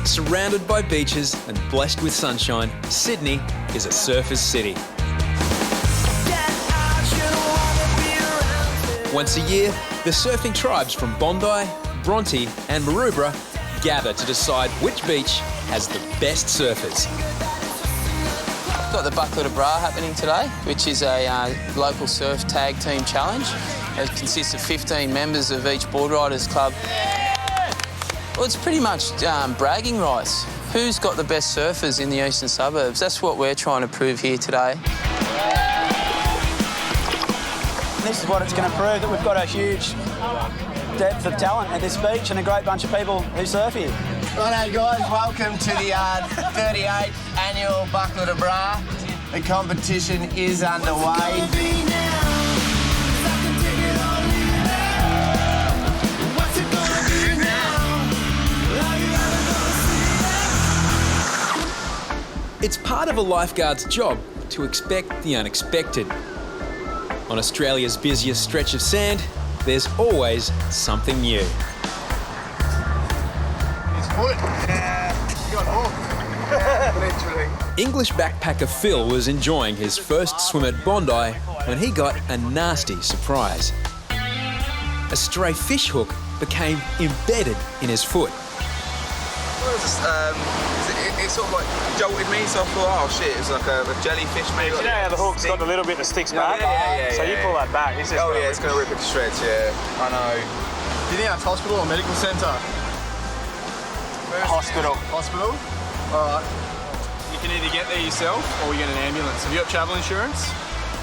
Surrounded by beaches and blessed with sunshine, Sydney is a surfer's city. Once a year, the surfing tribes from Bondi, Bronte and Maroubra gather to decide which beach has the best surfers. Got the Bucket of Bra happening today, which is a local surf tag team challenge. It consists of 15 members of each board riders club. Well, it's pretty much bragging rights. Who's got the best surfers in the eastern suburbs? That's what we're trying to prove here today. This is what it's going to prove, that we've got a huge depth of talent at this beach and a great bunch of people who surf here. Righto guys, welcome to the 38th annual Bucket of Bra. The competition is underway. It's part of a lifeguard's job to expect the unexpected. On Australia's busiest stretch of sand, there's always something new. His foot. Yeah, he got hooked. Literally. English backpacker Phil was enjoying his first swim at Bondi when he got a nasty surprise. A stray fish hook became embedded in his foot. It sort of like jolted me, so I thought, oh shit, it was like a jellyfish maybe. You know how the hook's got the little bit that sticks back? Yeah. So you pull that back. It's It's going to rip it to shreds, yeah. I know. Do you think that's hospital or medical centre? Hospital. Hospital? All right. You can either get there yourself or you get an ambulance. Have you got travel insurance?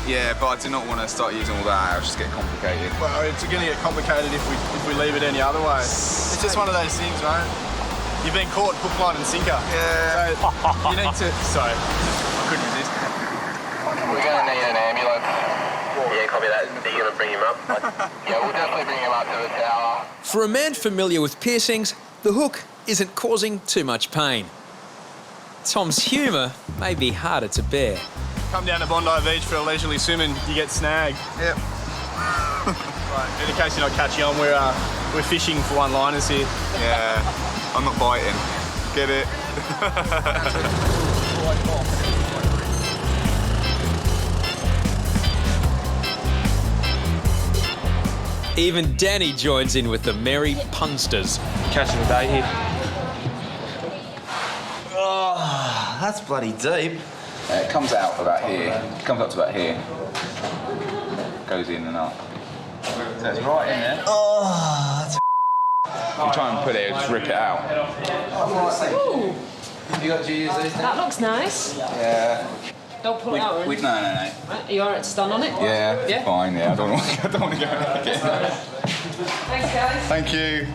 Yeah, but I do not want to start using all that. It'll just get complicated. Well, it's going to get complicated if we leave it any other way. It's just one of those things, right? You've been caught hook, line and sinker. Yeah. So you need to... Sorry, I couldn't resist. We're going to need an ambulance. Yeah, copy that. Are you going to bring him up? Yeah, we'll definitely bring him up to the tower. For a man familiar with piercings, the hook isn't causing too much pain. Tom's humour may be harder to bear. Come down to Bondi Beach for a leisurely swim and you get snagged. Yep. Right, in case you're not catching on, we're fishing for one-liners here. Yeah. I'm not biting. Get it? Even Danny joins in with the merry punsters. Catching the day here. Oh, that's bloody deep. It comes out about here. It comes up to about here. Goes in and up. So it's right in there. Oh, that's You try and put it, just rip it out. Ooh, did you use these? that looks nice. Yeah. Don't pull it out. No. Right, are you alright to stand on it? Yeah, fine, yeah. I don't want to go again. Thanks, guys. Thank you.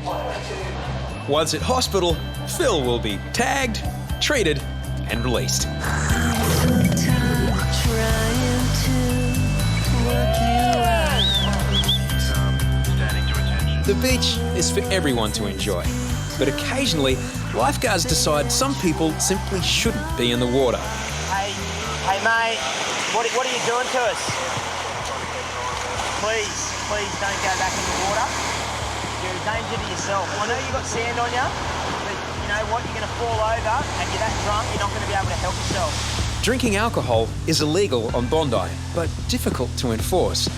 Once at hospital, Phil will be tagged, treated and released. The beach is for everyone to enjoy, but occasionally lifeguards decide some people simply shouldn't be in the water. Hey mate, what are you doing to us? Please don't go back in the water. You're a danger to yourself. I know you've got sand on you, but you know what? You're going to fall over and you're that drunk, you're not going to be able to help yourself. Drinking alcohol is illegal on Bondi, but difficult to enforce.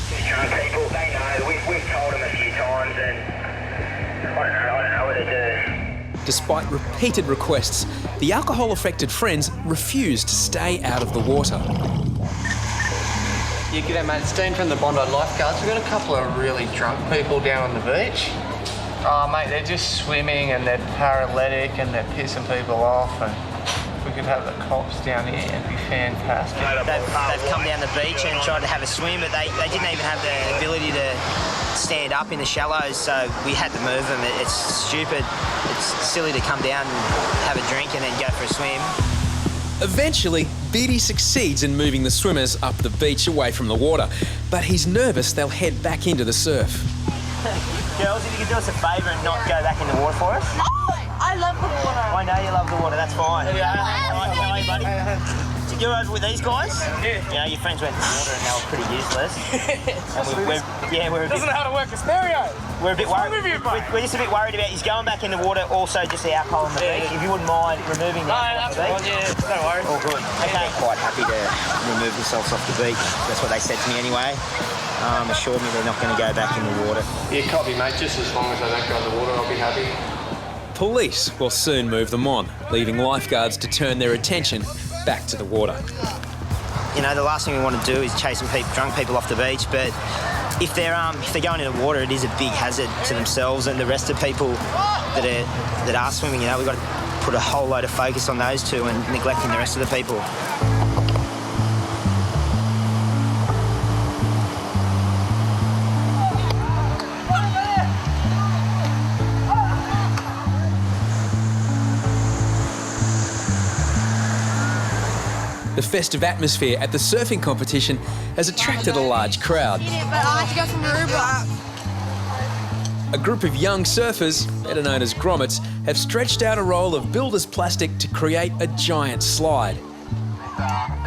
People, they know. We've told them a few times and I don't know what to do. Despite repeated requests, the alcohol-affected friends refuse to stay out of the water. Yeah, g'day mate, it's Dean from the Bondi Lifeguards. We've got a couple of really drunk people down on the beach. Oh mate, they're just swimming and they're paralytic and they're pissing people off, and if we could have the cops down here, it'd be fantastic. They've come down the beach and tried to have a swim, but they didn't even have the ability to stand up in the shallows, so we had to move them. It's stupid. It's silly to come down and have a drink and then go for a swim. Eventually, Beatty succeeds in moving the swimmers up the beach away from the water, but he's nervous they'll head back into the surf. Girls, if you could do us a favour and not go back in the water for us. Oh, I love the water. I know you love the water, that's fine. How are you, buddy? You're over with these guys? Yeah. You know, your friends went in the water and they were pretty useless. We're a bit... Doesn't know how to work a stereo. We're a bit worried. We're just a bit worried about you going back in the water, also just the alcohol on the beach. If you wouldn't mind removing that. No, that's fine, yeah. No worries. All good. Okay. Quite happy to remove themselves off the beach. That's what they said to me anyway. Assured me they're not going to go back in the water. Yeah, copy, mate. Just as long as they don't go in the water, I'll be happy. Police will soon move them on, leaving lifeguards to turn their attention back to the water. You know, the last thing we want to do is chasing drunk people off the beach, but if they're going in the water, it is a big hazard to themselves and the rest of people that are swimming. You know, we've got to put a whole load of focus on those two and neglecting the rest of the people. The festive atmosphere at the surfing competition has attracted a large crowd. A group of young surfers, better known as grommets, have stretched out a roll of builder's plastic to create a giant slide.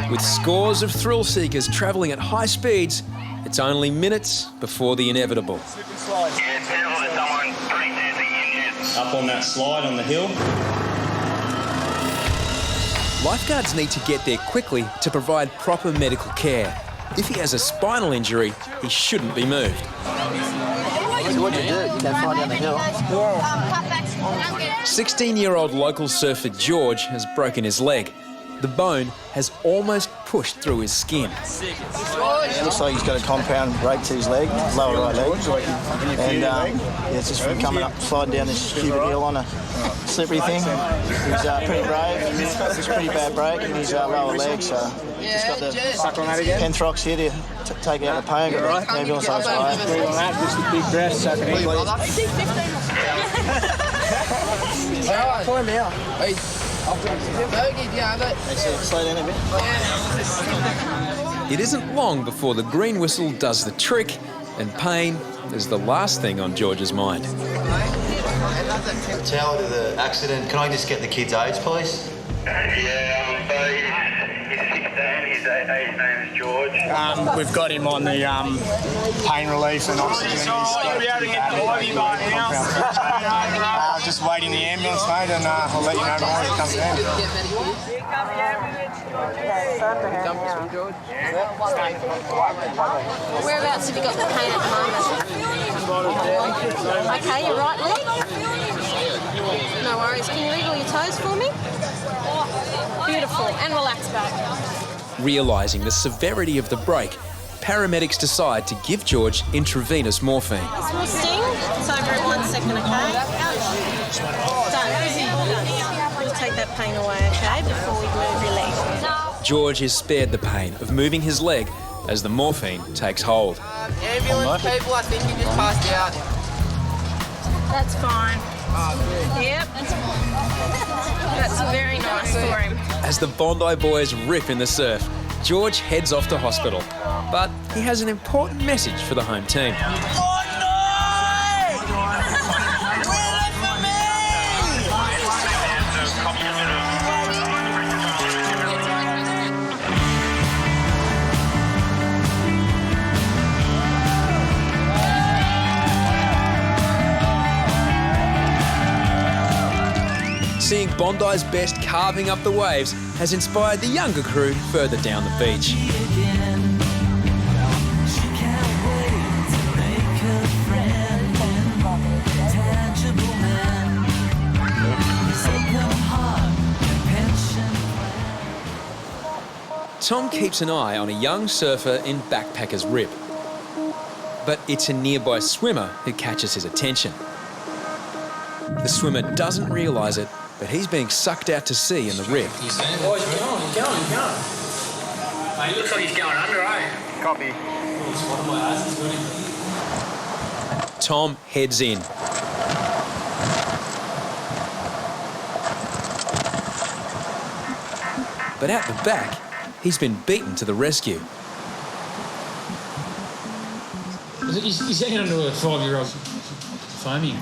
With scores of thrill seekers travelling at high speeds, it's only minutes before the inevitable. Up on that slide on the hill. Lifeguards need to get there quickly to provide proper medical care. If he has a spinal injury, he shouldn't be moved. So what'd you do? You go fly down the hill? 16-year-old local surfer George has broken his leg. The bone has almost pushed through his skin. It looks like he's got a compound break to his leg, lower right leg. And it's just from coming up, sliding down this stupid hill on a slippery thing. He's pretty brave. It's a pretty bad break in his lower leg, so just got the Penthrox here to take out the pain. But the ambulance on its way. Just a big breath, sucking in. Climb out. Slow down a bit. It isn't long before the green whistle does the trick, and pain is the last thing on George's mind. Tell to the accident. Can I just get the kid's age, please? Yeah, so he's 16. His name is George. We've got him on the pain relief and oxygen. You'll be able to get the body by now. Just waiting the ambulance, mate, and I'll let you know more when it comes down. Whereabouts have you got the pain at the moment? Okay, your right leg? No worries. Can you wiggle your toes for me? Beautiful. And relax back. Realising the severity of the break, paramedics decide to give George intravenous morphine. Small sting. It's over in 1 second, okay? Done. We'll take that pain away, okay, before we move your leg. George is spared the pain of moving his leg as the morphine takes hold. Ambulance people, I think he just passed out. That's fine. Yep. That's very nice for him. As the Bondi boys rip in the surf, George heads off to hospital. But he has an important message for the home team. Seeing Bondi's best carving up the waves has inspired the younger crew further down the beach. Tom keeps an eye on a young surfer in Backpacker's Rip. But it's a nearby swimmer who catches his attention. The swimmer doesn't realise it, but he's being sucked out to sea in the rip. Oh, he's going. He looks like he's going under, eh? Copy. Tom heads in. But at the back, he's been beaten to the rescue. He's hanging onto a 5-year-old foaming.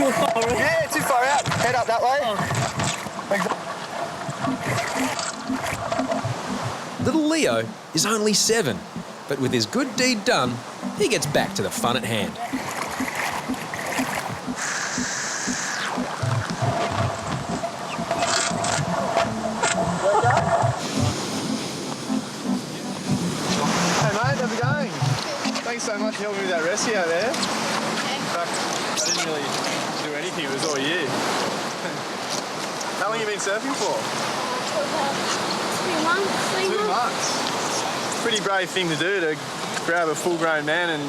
Yeah, too far out. Head up that way. Little Leo is only 7, but with his good deed done, he gets back to the fun at hand. Hey mate, how's it going? Thanks so much for helping me with that rescue out there. In fact, I didn't really do anything, it was all you. How long have you been surfing for? 2 months. 2 months. Pretty brave thing to do, to grab a full-grown man and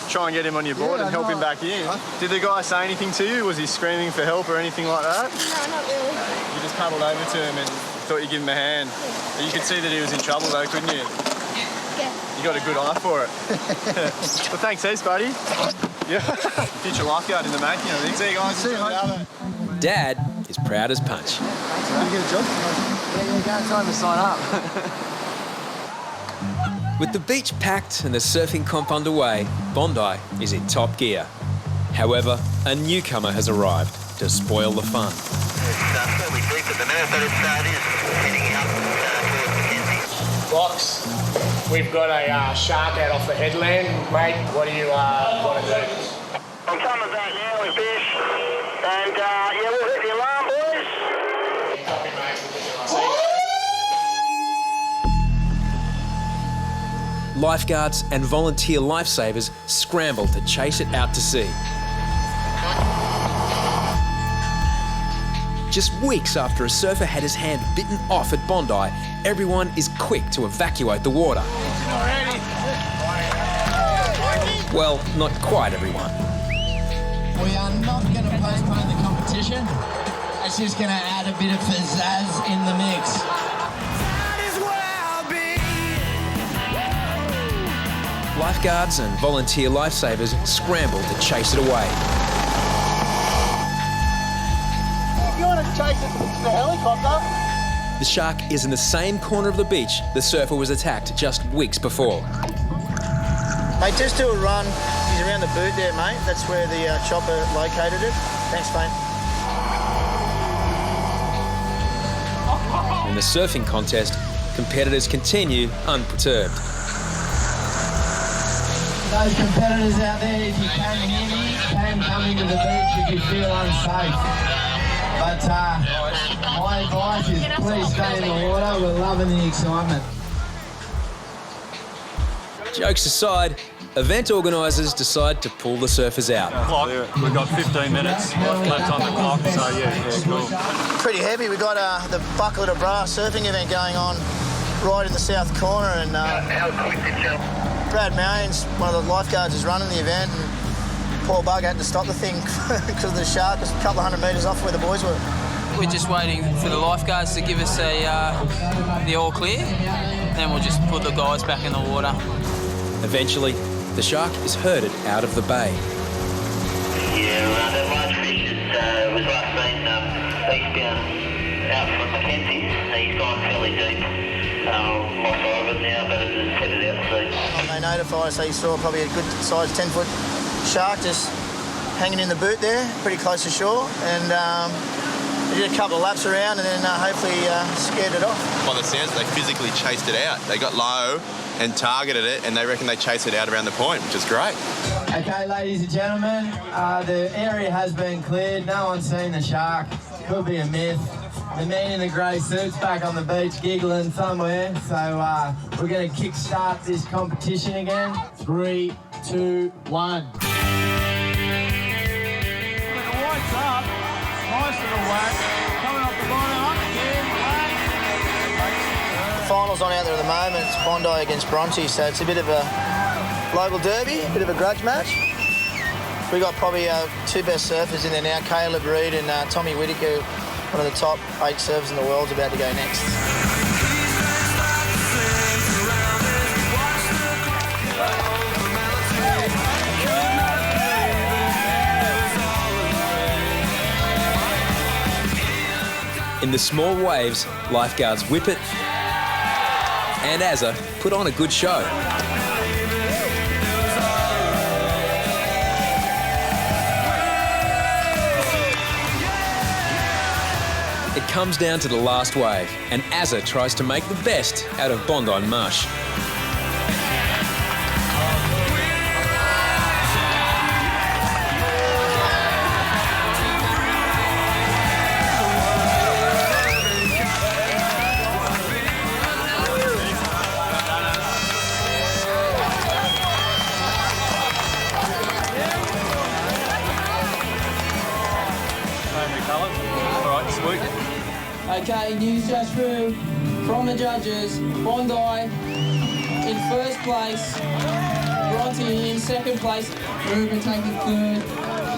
try and get him on your board and help him back in. Did the guy say anything to you? Was he screaming for help or anything like that? No, not really. You just paddled over to him and thought you'd give him a hand. You could see that he was in trouble though, couldn't you? Yeah. You got a good eye for it. Well, thanks heaps, buddy. Yeah. Future lifeguard in the making, I think. See you guys. See you, mate. Dad is proud as punch. Did you get a job? Yeah, go time to sign up. With the beach packed and the surfing comp underway, Bondi is in top gear. However, a newcomer has arrived to spoil the fun. Box, we've got a shark out off the headland. Mate, what do you want to do? I'm coming back now with fish. And yeah, we'll hit the alarm, boys. Copy, mate. Lifeguards and volunteer lifesavers scramble to chase it out to sea. Just weeks after a surfer had his hand bitten off at Bondi, everyone is quick to evacuate the water. Well, not quite everyone. We are not going to postpone the competition. It's just going to add a bit of pizzazz in the mix. Lifeguards and volunteer lifesavers scramble to chase it away. If you want to chase it to the helicopter. The shark is in the same corner of the beach the surfer was attacked just weeks before. Mate, just do a run. He's around the boot there, mate. That's where the chopper located it. Thanks, mate. In the surfing contest, competitors continue unperturbed. Those competitors out there, if you can hear me, can come into the beach if you feel unsafe. But my advice is please stay in the water. We're loving the excitement. Jokes aside, event organisers decide to pull the surfers out. We've got 15 minutes left on the clock, so yeah, cool. Pretty heavy. We've got the Bucket of Bra surfing event going on right in the south corner, and Brad Marion's one of the lifeguards is running the event, and poor bug had to stop the thing because of the shark. It was a couple of 100 metres off where the boys were. We're just waiting for the lifeguards to give us the all clear, then we'll just put the guys back in the water. Eventually, the shark is herded out of the bay. Yeah, that large fish was last seen eastbound out from Mackenzie. He's gone fairly deep. Lost sight of it now, but it's headed out to sea. They notified us, so you saw probably a good sized 10-foot shark just hanging in the boot there, pretty close to shore, and we did a couple of laps around and then hopefully scared it off. By the sounds, they physically chased it out. They got low and targeted it, and they reckon they chased it out around the point, which is great. Okay, ladies and gentlemen, the area has been cleared. No one's seen the shark. Could be a myth. The man in the grey suit's back on the beach giggling somewhere. So we're going to kick-start this competition again. 3, 2, 1. With the whites up, nice little whack. Coming off the bottom, up again, whack. The finals on out there at the moment. It's Bondi against Bronte, so it's a bit of a local derby, a bit of a grudge match. We got probably 2 best surfers in there now, Caleb Reid and Tommy Whittaker, one of the top 8 surfers in the world, is about to go next. In the small waves, lifeguards Whippet and Azza put on a good show. It comes down to the last wave, and Azza tries to make the best out of Bondi mush. Okay, news just through from the judges. Bondi in first place, Bronte in second place, Ruben taking third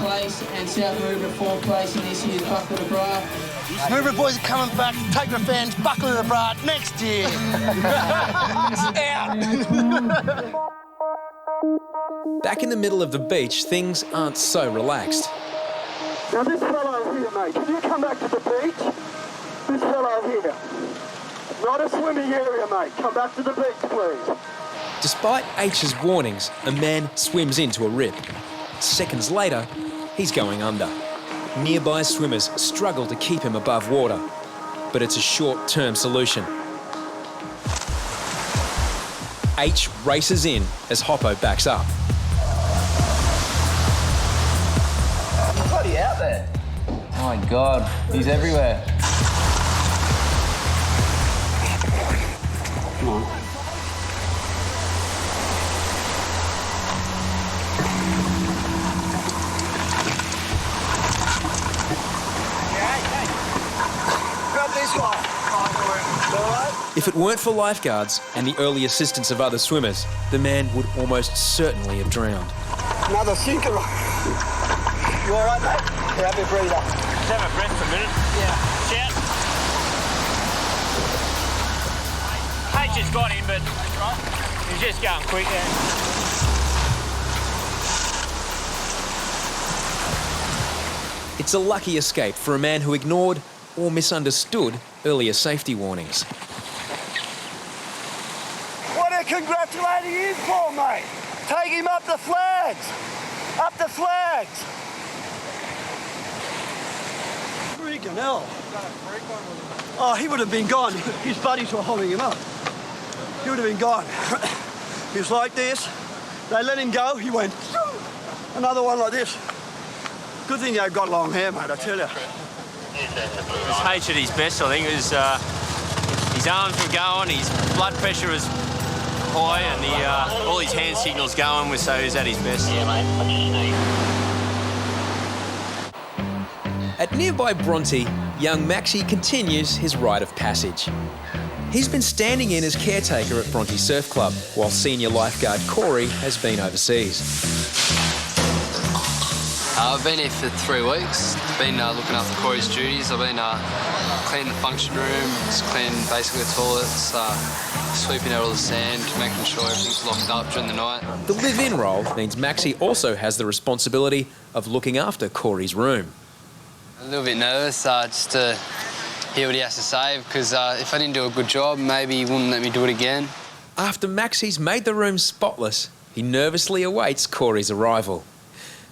place, and South Ruben fourth place in this year's Bucket of Bra. Ruben boys are coming back. Take revenge. Bucket of the Bra next year. Out. Back in the middle of the beach, things aren't so relaxed. Now this fellow here, mate, can you come back to the beach? This fellow here. Not a swimming area, mate. Come back to the beach, please. Despite H's warnings, a man swims into a rip. Seconds later, he's going under. Nearby swimmers struggle to keep him above water, but it's a short-term solution. H races in as Hoppo backs up. He's bloody out there. Oh my God, he's everywhere. Come on. Grab this one. If it weren't for lifeguards and the early assistance of other swimmers, the man would almost certainly have drowned. Another sinker. You all right, mate? Yeah, have a breather. Just have a breath for a minute. Yeah. Shout. H has got him, but he's just going quick there. It's a lucky escape for a man who ignored or misunderstood earlier safety warnings. What are congratulating you for, mate? Take him up the flags. Up the flags. Freaking hell. Oh, he would have been gone. His buddies were holding him up. He would have been gone. He was like this. They let him go. He went. Another one like this. Good thing they've got long hair, mate, I tell you. His H at his best, I think. It was, his arms were going, his blood pressure was high, and all his hand signals going, so he was at his best. Yeah, mate. At nearby Bronte, young Maxi continues his rite of passage. He's been standing in as caretaker at Bronte Surf Club, while senior lifeguard Corey has been overseas. I've been here for 3 weeks. Been looking after Corey's duties. I've been cleaning the function room, just cleaning basically the toilets, sweeping out all the sand, making sure everything's locked up during the night. The live-in role means Maxi also has the responsibility of looking after Corey's room. A little bit nervous just to hear what he has to say, because if I didn't do a good job, maybe he wouldn't let me do it again. After Maxi's made the room spotless, he nervously awaits Corey's arrival.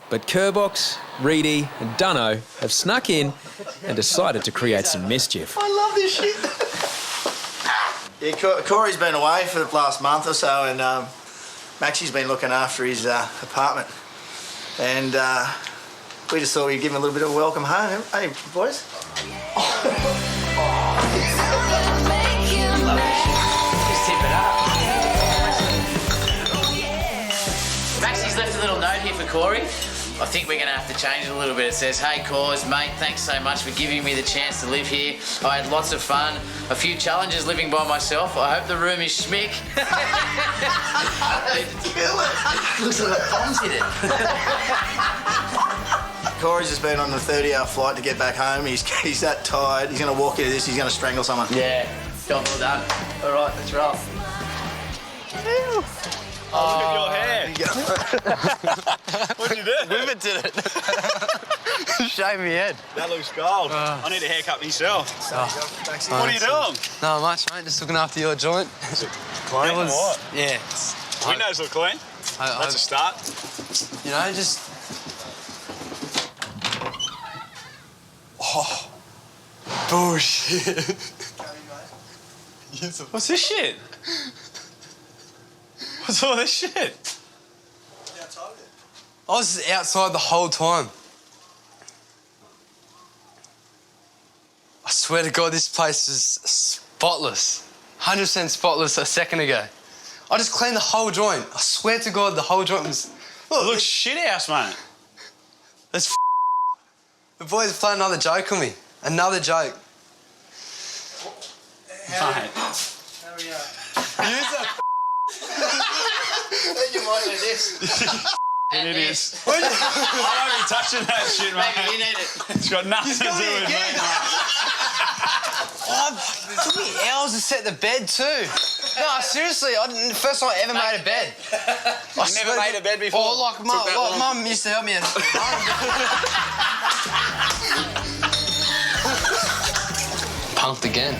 But Kerbox, Reidy and Deano have snuck in and decided to create some mischief. I love this shit. Yeah, Corey's been away for the last month or so, and Maxi's been looking after his apartment. And we just thought we'd give him a little bit of a welcome home. Hey, boys. Just tip it up. Maxi's left a little note here for Corey. I think we're going to have to change it a little bit. It says, "Hey, Cors, mate, thanks so much for giving me the chance to live here. I had lots of fun, a few challenges living by myself. I hope the room is schmick." Looks like a bomb's hit it. Corey's just been on a 30-hour flight to get back home. He's that tired. He's going to walk into this. He's going to strangle someone. Yeah, job well done. All right, let's roll. Oh, look at your hair. What'd you do? Whippet did it. Shave me head. That looks gold. I need a haircut myself. What are you doing? Not much, mate. Just looking after your joint. Is it clean or what? Yeah. Windows look clean. That's a start. You know, just... Oh, Bullshit. What's this shit? What's all this shit? I was outside the whole time. I swear to God, this place is spotless. 100% spotless a second ago. I just cleaned the whole joint. I swear to God, the whole joint was... Look, it looks shit house, mate. That's The boys are playing another joke on me. Another joke. Mate. Use it. You might do this. It is. I won't be touching that shit, mate. Maybe you need it. It's got nothing to do with me, mate. Oh, it took me hours to set the bed too. No, seriously, the first time I ever made a bed. I never made a bed before. Oh, like Mum used to help me. Pumped again.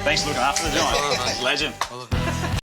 Thanks for looking after the joint. Legend.